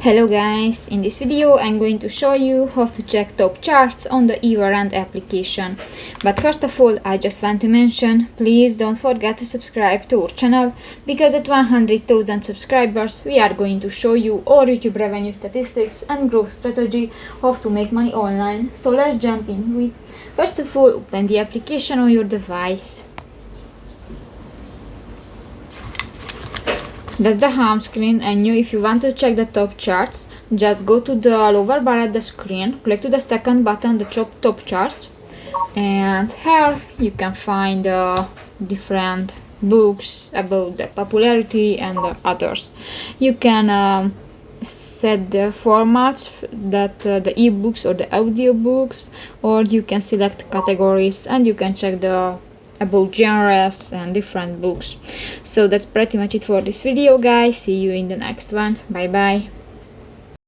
Hello guys, in this video I'm going to show you how to check top charts on the Everand application. But first of all, I just want to mention, please don't forget to subscribe to our channel, because at 100,000 subscribers we are going to show you our YouTube revenue statistics and growth strategy, how to make money online. So let's jump into it. First of all, open the application on your device. That's the home screen, and if you want to check the top charts, just go to the lower bar at the screen, click to the second button, the top charts, and here you can find different books about the popularity and the others. You can set the formats that the ebooks or the audiobooks, or you can select categories and you can check the about genres and different books. So that's pretty much it for this video, guys. See you in the next one. Bye bye.